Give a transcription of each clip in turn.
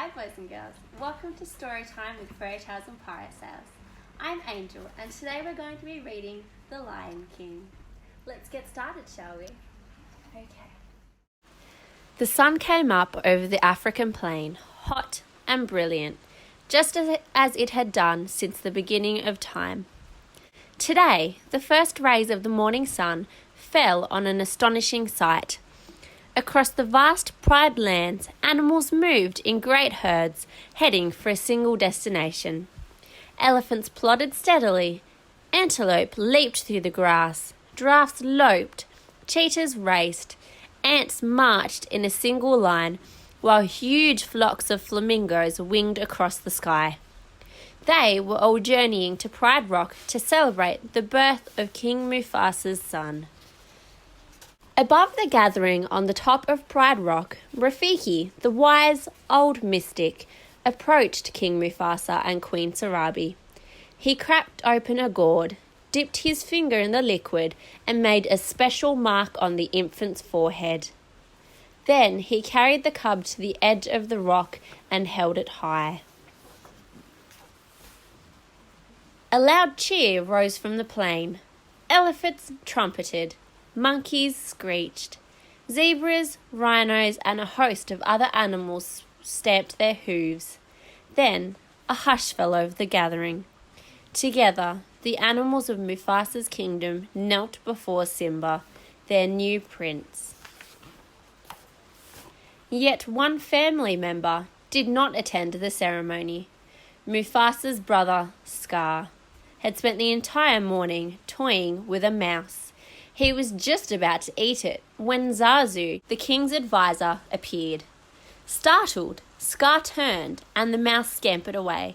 Hi boys and girls, welcome to Storytime with Fairy Tales and Pirate Tales. I'm Angel and today we're going to be reading The Lion King. Let's get started, shall we? Okay. The sun came up over the African plain, hot and brilliant, just as it had done since the beginning of time. Today, the first rays of the morning sun fell on an astonishing sight. Across the vast Pride lands, animals moved in great herds, heading for a single destination. Elephants plodded steadily, antelope leaped through the grass, giraffes loped, cheetahs raced, ants marched in a single line, while huge flocks of flamingos winged across the sky. They were all journeying to Pride Rock to celebrate the birth of King Mufasa's son. Above the gathering on the top of Pride Rock, Rafiki, the wise old mystic, approached King Mufasa and Queen Sarabi. He cracked open a gourd, dipped his finger in the liquid, and made a special mark on the infant's forehead. Then he carried the cub to the edge of the rock and held it high. A loud cheer rose from the plain. Elephants trumpeted. Monkeys screeched. Zebras, rhinos, and a host of other animals stamped their hooves. Then a hush fell over the gathering. Together, the animals of Mufasa's kingdom knelt before Simba, their new prince. Yet one family member did not attend the ceremony. Mufasa's brother, Scar, had spent the entire morning toying with a mouse. He was just about to eat it when Zazu, the king's advisor, appeared. Startled, Scar turned and the mouse scampered away.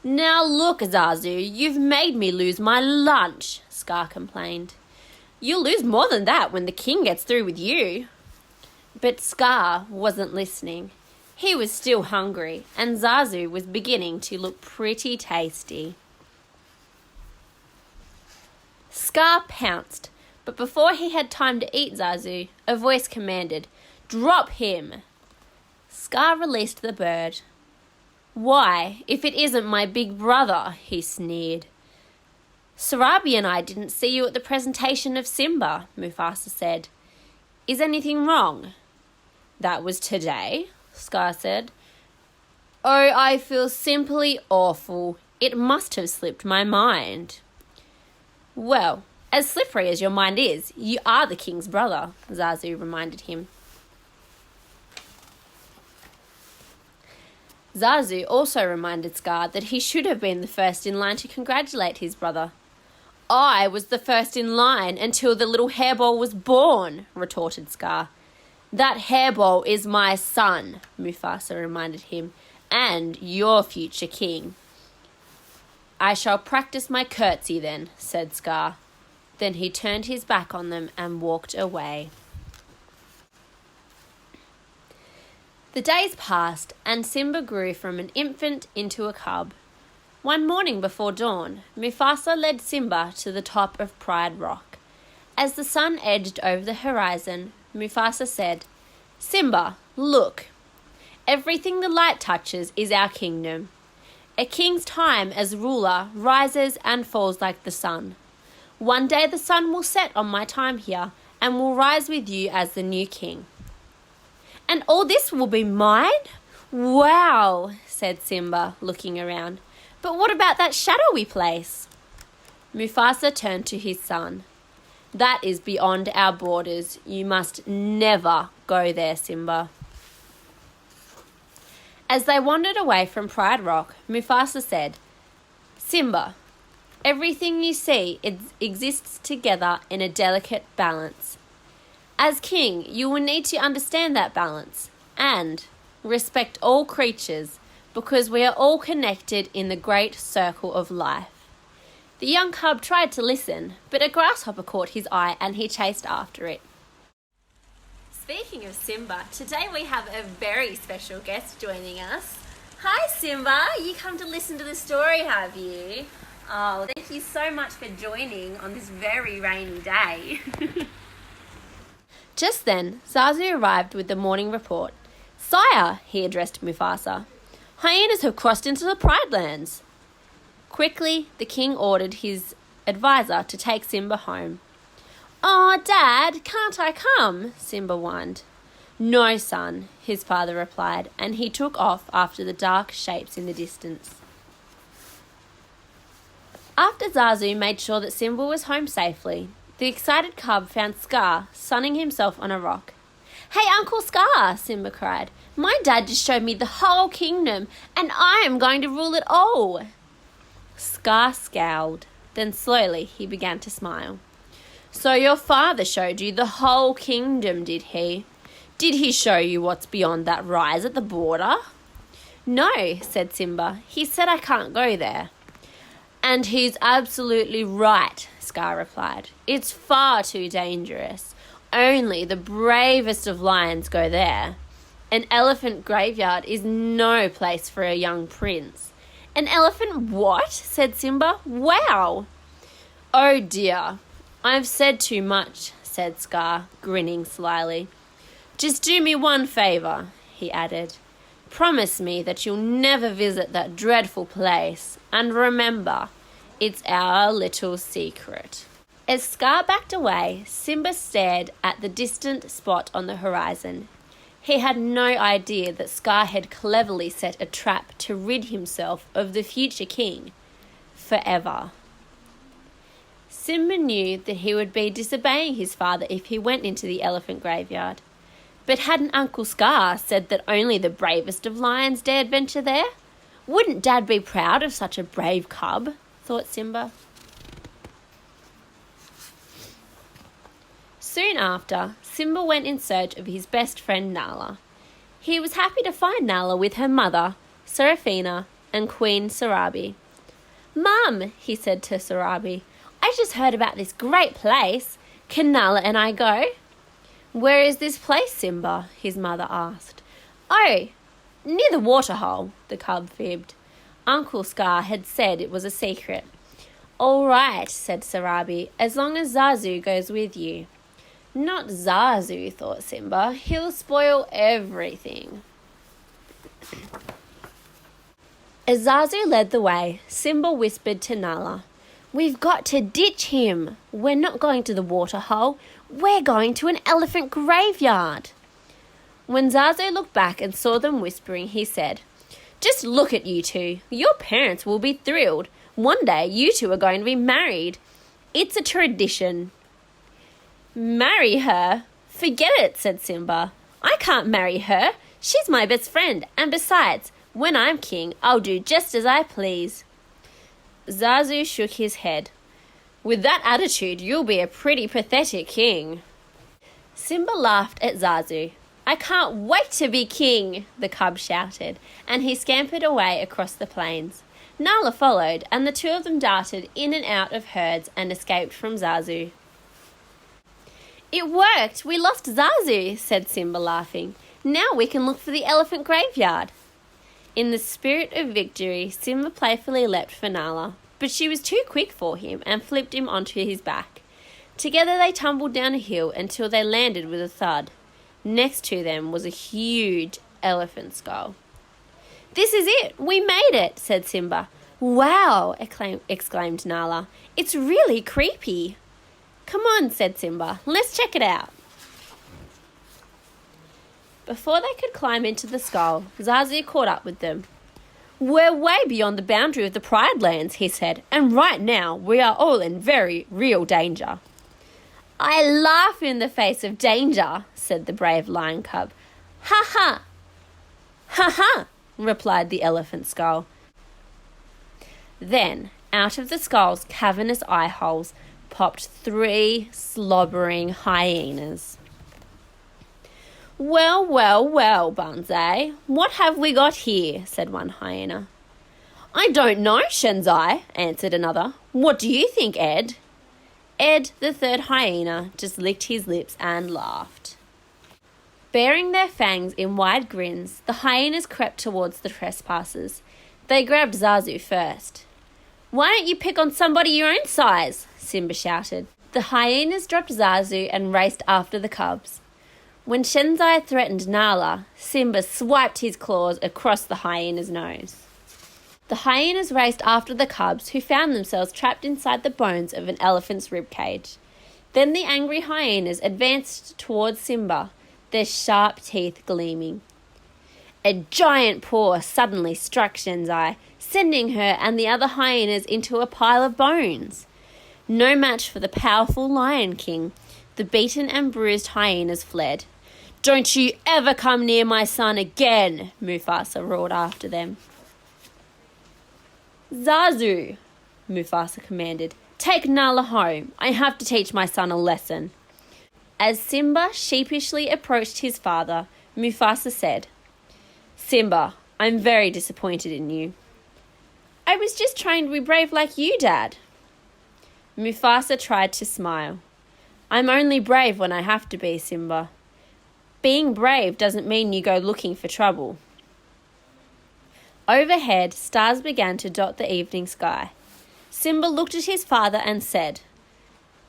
"Now look, Zazu, you've made me lose my lunch," Scar complained. "You'll lose more than that when the king gets through with you." But Scar wasn't listening. He was still hungry and Zazu was beginning to look pretty tasty. Scar pounced. But before he had time to eat Zazu, a voice commanded, "Drop him!" Scar released the bird. "Why, if it isn't my big brother?" he sneered. "Sarabi and I didn't see you at the presentation of Simba," Mufasa said. "Is anything wrong?" "That was today," Scar said. "Oh, I feel simply awful. It must have slipped my mind." "Well, as slippery as your mind is, you are the king's brother," Zazu reminded him. Zazu also reminded Scar that he should have been the first in line to congratulate his brother. "I was the first in line until the little hairball was born," retorted Scar. "That hairball is my son," Mufasa reminded him, "and your future king." "I shall practice my curtsy then," said Scar. Then he turned his back on them and walked away. The days passed, and Simba grew from an infant into a cub. One morning before dawn, Mufasa led Simba to the top of Pride Rock. As the sun edged over the horizon, Mufasa said, "Simba, look. Everything the light touches is our kingdom. A king's time as ruler rises and falls like the sun. One day the sun will set on my time here and will rise with you as the new king." "And all this will be mine? Wow," said Simba, looking around. "But what about that shadowy place?" Mufasa turned to his son. "That is beyond our borders. You must never go there, Simba." As they wandered away from Pride Rock, Mufasa said, "Simba, everything you see exists together in a delicate balance. As king, you will need to understand that balance and respect all creatures because we are all connected in the great circle of life." The young cub tried to listen, but a grasshopper caught his eye and he chased after it. Speaking of Simba, today we have a very special guest joining us. Hi Simba, you come to listen to the story, have you? Oh, thank you so much for joining on this very rainy day. Just then, Zazu arrived with the morning report. "Sire," he addressed Mufasa, "hyenas have crossed into the Pride Lands." Quickly, the king ordered his advisor to take Simba home. "Oh, Dad, can't I come?" Simba whined. "No, son," his father replied, and he took off after the dark shapes in the distance. After Zazu made sure that Simba was home safely, the excited cub found Scar sunning himself on a rock. "Hey, Uncle Scar," Simba cried. "My dad just showed me the whole kingdom, and I am going to rule it all." Scar scowled. Then slowly he began to smile. "So your father showed you the whole kingdom, did he? Did he show you what's beyond that rise at the border?" "No," said Simba. "He said I can't go there." "And he's absolutely right," Scar replied. "It's far too dangerous. Only the bravest of lions go there. An elephant graveyard is no place for a young prince." "An elephant what?" said Simba. "Wow!" "Oh dear, I've said too much," said Scar, grinning slyly. "Just do me one favour," he added. "Promise me that you'll never visit that dreadful place, and remember, it's our little secret." As Scar backed away, Simba stared at the distant spot on the horizon. He had no idea that Scar had cleverly set a trap to rid himself of the future king forever. Simba knew that he would be disobeying his father if he went into the elephant graveyard. But hadn't Uncle Scar said that only the bravest of lions dared venture there? Wouldn't Dad be proud of such a brave cub? Thought Simba. Soon after, Simba went in search of his best friend Nala. He was happy to find Nala with her mother, Serafina, and Queen Sarabi. "Mum," he said to Sarabi, "I just heard about this great place. Can Nala and I go?" "Where is this place, Simba?" his mother asked. "Oh, near the waterhole," the cub fibbed. Uncle Scar had said it was a secret. "All right," said Sarabi, "as long as Zazu goes with you." "Not Zazu," thought Simba. "He'll spoil everything." As Zazu led the way, Simba whispered to Nala, "We've got to ditch him. We're not going to the waterhole. We're going to an elephant graveyard." When Zazu looked back and saw them whispering, he said, "Just look at you two. Your parents will be thrilled. One day you two are going to be married. It's a tradition." "Marry her? Forget it," said Simba. "I can't marry her. She's my best friend, and besides, when I'm king, I'll do just as I please." Zazu shook his head. "With that attitude, you'll be a pretty pathetic king." Simba laughed at Zazu. "I can't wait to be king," the cub shouted, and he scampered away across the plains. Nala followed, and the two of them darted in and out of herds and escaped from Zazu. "It worked! We lost Zazu," said Simba, laughing. "Now we can look for the elephant graveyard." In the spirit of victory, Simba playfully leapt for Nala, but she was too quick for him and flipped him onto his back. Together they tumbled down a hill until they landed with a thud. Next to them was a huge elephant skull. "This is it! We made it!" said Simba. "Wow!" exclaimed Nala. "It's really creepy." "Come on," said Simba. "Let's check it out." Before they could climb into the skull, Zazu caught up with them. "We're way beyond the boundary of the Pride Lands," he said, "and right now we are all in very real danger." "I laugh in the face of danger," said the brave lion cub. "Ha ha!" "Ha ha!" replied the elephant skull. Then, out of the skull's cavernous eye holes, popped 3 slobbering hyenas. "Well, well, well, Banzai, what have we got here?" said one hyena. "I don't know, Shenzai," answered another. "What do you think, Ed?" Ed, the third hyena, just licked his lips and laughed. Baring their fangs in wide grins, the hyenas crept towards the trespassers. They grabbed Zazu first. "Why don't you pick on somebody your own size?" Simba shouted. The hyenas dropped Zazu and raced after the cubs. When Shenzai threatened Nala, Simba swiped his claws across the hyena's nose. The hyenas raced after the cubs, who found themselves trapped inside the bones of an elephant's ribcage. Then the angry hyenas advanced towards Simba, their sharp teeth gleaming. A giant paw suddenly struck Shenzai, sending her and the other hyenas into a pile of bones. No match for the powerful Lion King, the beaten and bruised hyenas fled. "Don't you ever come near my son again," Mufasa roared after them. "Zazu," Mufasa commanded, "take Nala home. I have to teach my son a lesson." As Simba sheepishly approached his father, Mufasa said, "Simba, I'm very disappointed in you." "I was just trying to be brave like you, Dad." Mufasa tried to smile. "I'm only brave when I have to be, Simba. Being brave doesn't mean you go looking for trouble." Overhead, stars began to dot the evening sky. Simba looked at his father and said,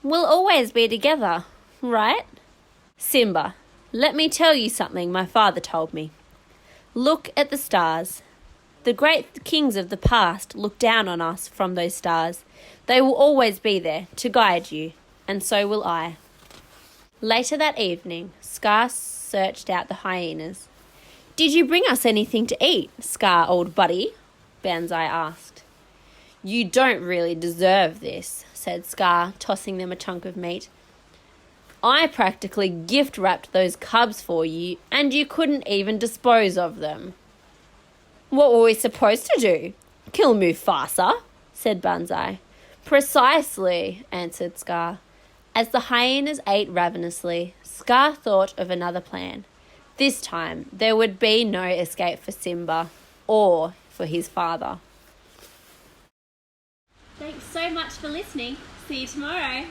"We'll always be together, right?" "Simba, let me tell you something my father told me. Look at the stars. The great kings of the past look down on us from those stars. They will always be there to guide you, and so will I." Later that evening, Scar searched out the hyenas. "Did you bring us anything to eat, Scar, old buddy?" Banzai asked. "You don't really deserve this," said Scar, tossing them a chunk of meat. "I practically gift-wrapped those cubs for you, and you couldn't even dispose of them." "What were we supposed to do? Kill Mufasa?" said Banzai. "Precisely," answered Scar. As the hyenas ate ravenously, Scar thought of another plan. This time, there would be no escape for Simba or for his father. Thanks so much for listening. See you tomorrow.